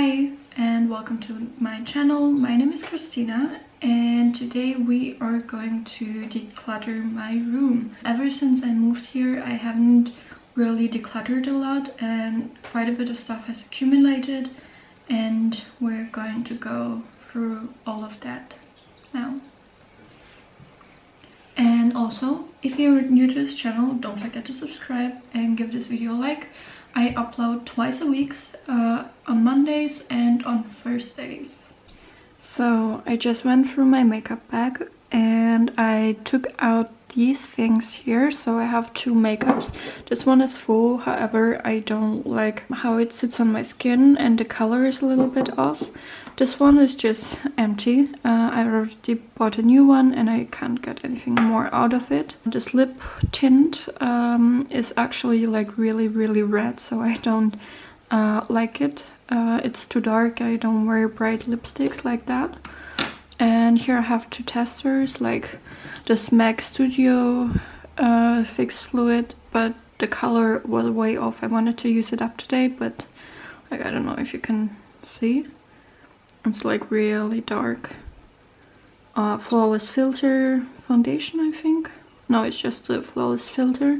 Hi and welcome to my channel. My name is Christina and today we are going to declutter my room. Ever since I moved here I haven't really decluttered a lot and quite a bit of stuff has accumulated, and we're going to go through all of that now. And also, if you're new to this channel, don't forget to subscribe and give this video a like. I upload twice a week, on Mondays and on Thursdays. So I just went through my makeup bag and I took out these things here. So I have two makeups. This one is full, however I don't like how it sits on my skin and the color is a little bit off. This one is just empty. I already bought a new one and I can't get anything more out of it. This lip tint is actually like really red, so I don't like it. It's too dark. I don't wear bright lipsticks like that. And here I have two testers, like this MAC Studio Fix Fluid, but the color was way off. I wanted to use it up to date, but like I don't know if you can see. It's like really dark. Flawless Filter foundation, I think. No, it's just the Flawless Filter.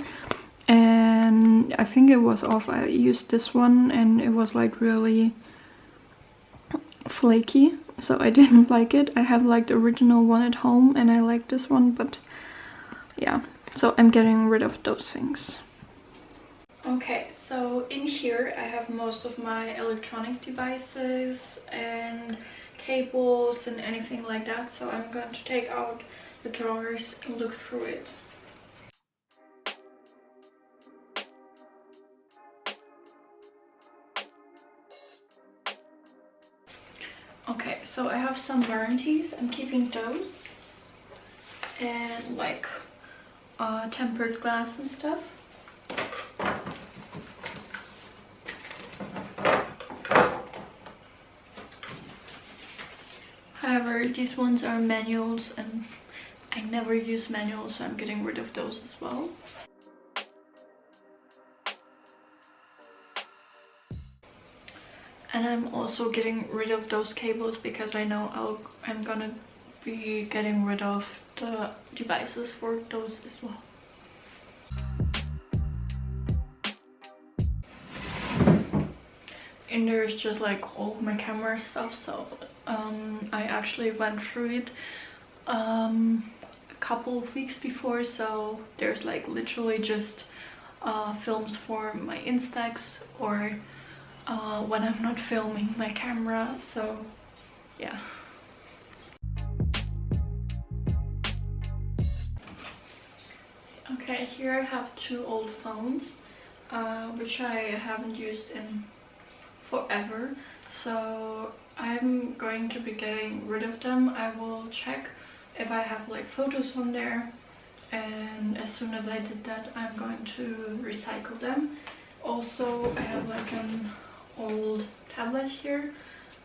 And I think it was off. I used this one and it was like really flaky, so I didn't like it. I have like the original one at home and I like this one, but yeah, so I'm getting rid of those things. Okay, so in here I have most of my electronic devices and cables and anything like that, so I'm going to take out the drawers and look through it. Okay, so I have some warranties. I'm keeping those, and like tempered glass and stuff. However, these ones are manuals and I never use manuals, so I'm getting rid of those as well. And I'm also getting rid of those cables because I know I'm gonna be getting rid of the devices for those as well. And there's just like all of my camera stuff, so I actually went through it a couple of weeks before, so there's like literally just films for my Instax or when I'm not filming my camera, so yeah. Okay, here I have two old phones which I haven't used in forever, so I'm going to be getting rid of them. I will check if I have like photos on there, and as soon as I did that I'm going to recycle them. Also, I have like an old tablet here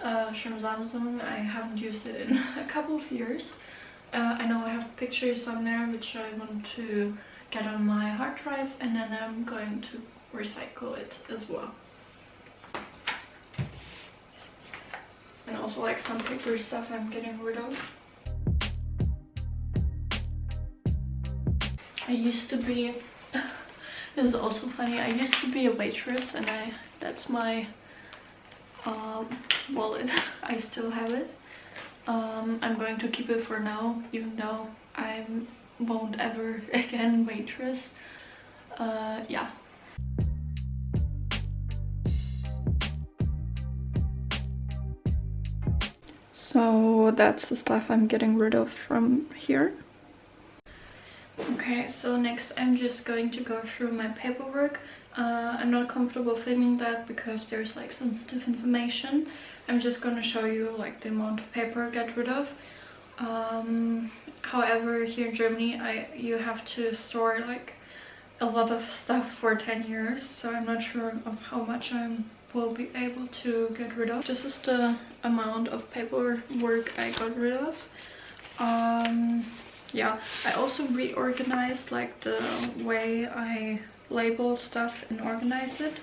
from Samsung. I haven't used it in a couple of years. I know I have pictures on there which I want to get on my hard drive, and then I'm going to recycle it as well. And also like some paper stuff I'm getting rid of. I used to be this is also funny, I used to be a waitress, and that's my wallet. I still have it. I'm going to keep it for now, even though I won't ever again waitress. Yeah. So that's the stuff I'm getting rid of from here. Okay, so next I'm just going to go through my paperwork. I'm not comfortable filming that because there's like sensitive information. I'm just going to show you like the amount of paper I get rid of. However, here in Germany you have to store like a lot of stuff for 10 years, so I'm not sure of how much I will be able to get rid of. This is the amount of paperwork I got rid of. Yeah, I also reorganized like the way I label stuff and organize it.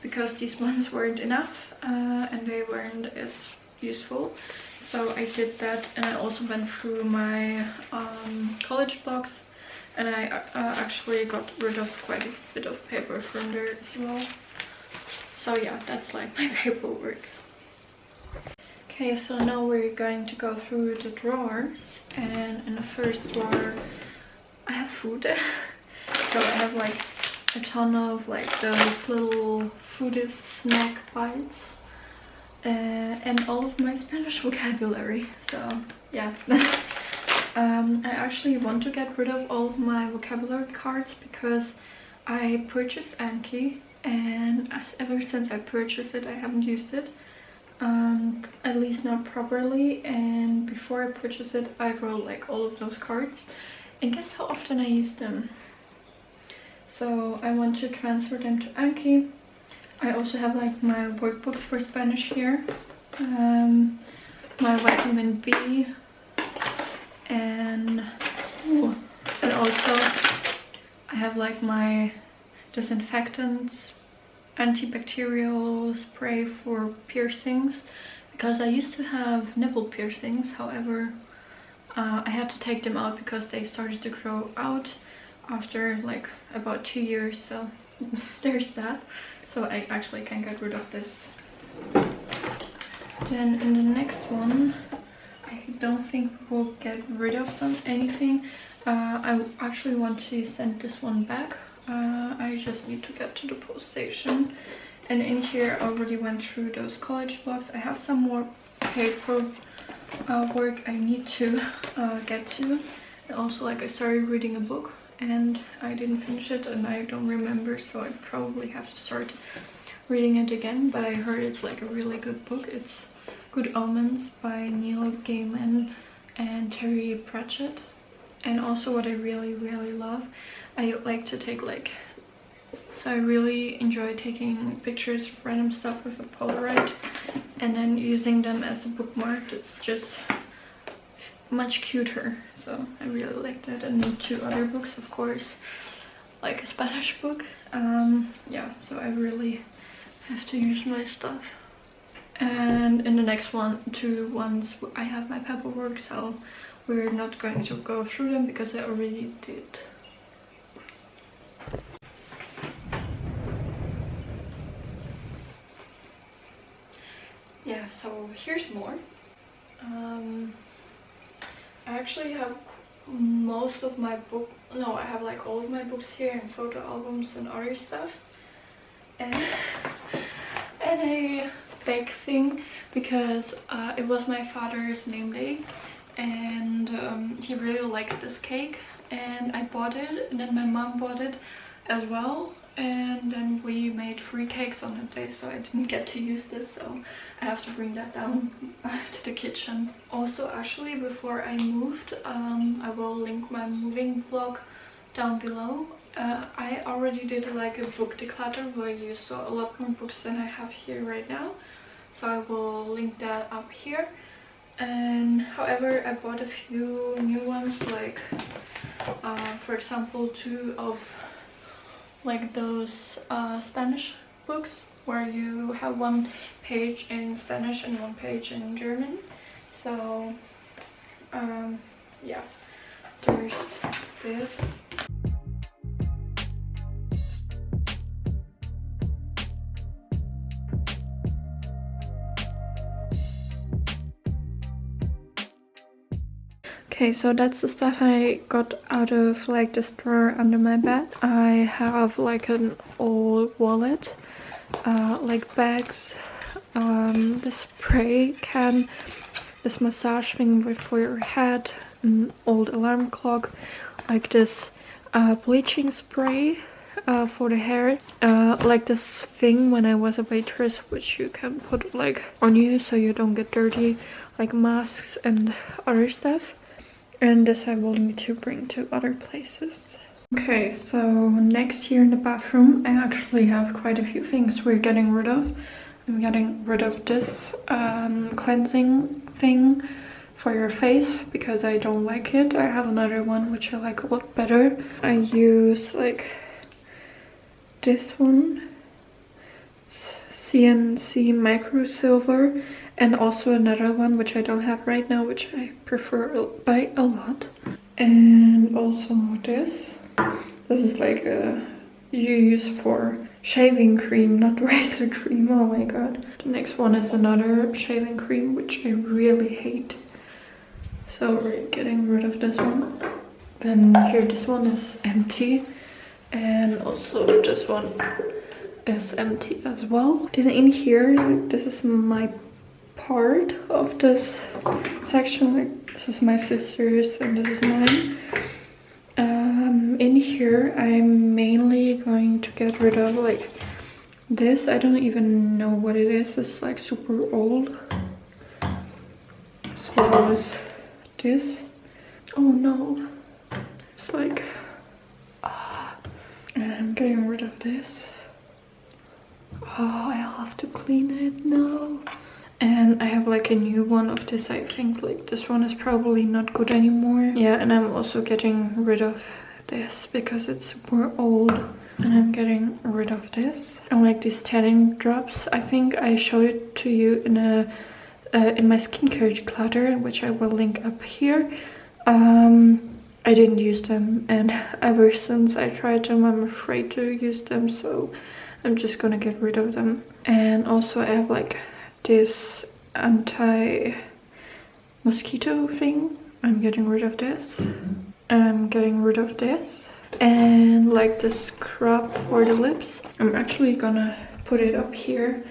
because these ones weren't enough and they weren't as useful. So I did that, and I also went through my college blocks, and I actually got rid of quite a bit of paper from there as well. So yeah, that's like my paperwork. Okay, so now we're going to go through the drawers, and in the first drawer I have food. So I have like a ton of like those little foodist snack bites and all of my Spanish vocabulary. So yeah. I actually want to get rid of all of my vocabulary cards because I purchased Anki, and ever since I purchased it I haven't used it, at least not properly. And before I purchased it I wrote like all of those cards, and guess how often I use them. So I want to transfer them to Anki. I also have like my workbooks for Spanish here, my vitamin B, and also I have like my disinfectants, antibacterial spray for piercings, because I used to have nipple piercings. However, I had to take them out because they started to grow out after like about 2 years, so there's that. So I actually can get rid of this. Then in the next one, I don't think we'll get rid of anything. I actually want to send this one back. I just need to get to the post station. And in here I already went through those college blocks. I have some more paper work I need to get to. And also, like, I started reading a book and I didn't finish it, and I don't remember, so I probably have to start reading it again. But I heard it's like a really good book. It's Good Omens by Neil Gaiman and Terry Pratchett. And also what I really love, I like to take so I really enjoy taking pictures of random stuff with a Polaroid and then using them as a bookmark. It's just much cuter, so I really like that. And 2 other books, of course, like a Spanish book. Yeah, so I really have to use my stuff. And in the next 2 ones I have my paperwork, so we're not going to go through them because I already did. Yeah, so here's more. I actually have most of my I have like all of my books here, and photo albums and other stuff, and a big thing because it was my father's name day, and he really likes this cake, and I bought it, and then my mom bought it as well, and then we made 3 cakes on that day, so I didn't get to use this, so I have to bring that down to the kitchen. Also, actually, before I moved, I will link my moving vlog down below. I already did like a book declutter where you saw a lot more books than I have here right now, so I will link that up here. And however, I bought a few new ones, like for example 2 of like those Spanish books where you have 1 page in Spanish and 1 page in German. So yeah, there's this. Okay, so that's the stuff I got out of like this drawer under my bed. I have like an old wallet, like bags, the spray can, this massage thing for your head, an old alarm clock, like this bleaching spray for the hair, like this thing when I was a waitress which you can put like on you so you don't get dirty, like masks and other stuff. And this I will need to bring to other places. Okay, so next here in the bathroom I actually have quite a few things we're getting rid of. I'm getting rid of this cleansing thing for your face because I don't like it. I have another one which I like a lot better. I use like this one, CNC micro silver, and also another one which I don't have right now, which I prefer by a lot. And also this. This is like a you use for shaving cream, not razor cream. Oh my god. The next one is another shaving cream, which I really hate. So we're getting rid of this one. Then here, this one is empty. And also this one is empty as well. Then in here, this is my part of this section. Like, this is my sister's and this is mine. In here, I'm mainly going to get rid of like this. I don't even know what it is. It's like super old. As well as this. Oh no. It's like... and I'm getting rid of this. Oh, I have to clean it now. And I have like a new one of this. I think like this one is probably not good anymore. Yeah, and I'm also getting rid of this because it's super old. And I'm getting rid of this. I like these tanning drops. I think I showed it to you in a in my skincare declutter, which I will link up here. I didn't use them, and ever since I tried them, I'm afraid to use them, so I'm just gonna get rid of them. And also I have like this anti-mosquito thing. I'm getting rid of this. I'm getting rid of this. And like the scrub for the lips. I'm actually gonna put it up here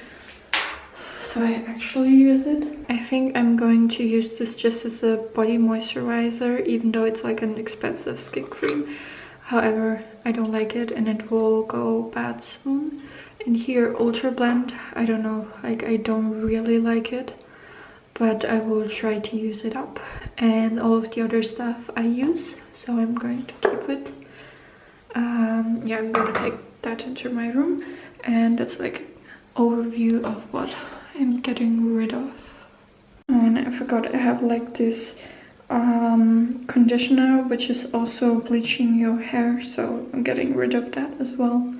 so I actually use it. I think I'm going to use this just as a body moisturizer, even though it's like an expensive skin cream. However, I don't like it and it will go bad soon. And here, Ultra Blend, I don't know, like I don't really like it, but I will try to use it up. And all of the other stuff I use, so I'm going to keep it. Yeah, I'm gonna take that into my room, and that's like overview of what I'm getting rid of. And I forgot I have like this conditioner, which is also bleaching your hair, so I'm getting rid of that as well.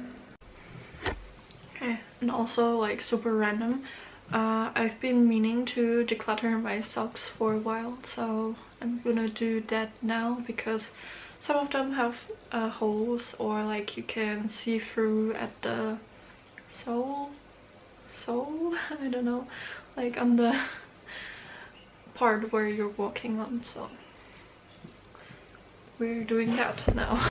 Okay, and also like super random, I've been meaning to declutter my socks for a while, so I'm gonna do that now because some of them have holes, or like you can see through at the sole, I don't know, like on the part where you're walking on, so we're doing that now.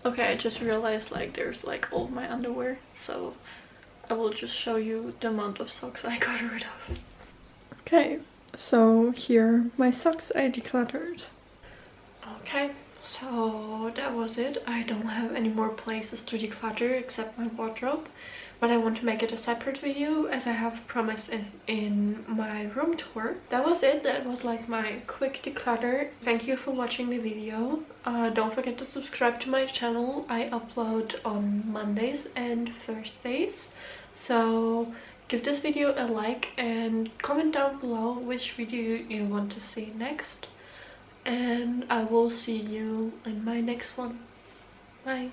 Okay, I just realized like there's like all my underwear, so I will just show you the amount of socks I got rid of. Okay, so here my socks I decluttered. Okay, so that was it. I don't have any more places to declutter except my wardrobe, but I want to make it a separate video as I have promised in my room tour. That was it. That was like my quick declutter. Thank you for watching the video. Don't forget to subscribe to my channel. I upload on Mondays and Thursdays, so give this video a like and comment down below which video you want to see next. And I will see you in my next one. Bye.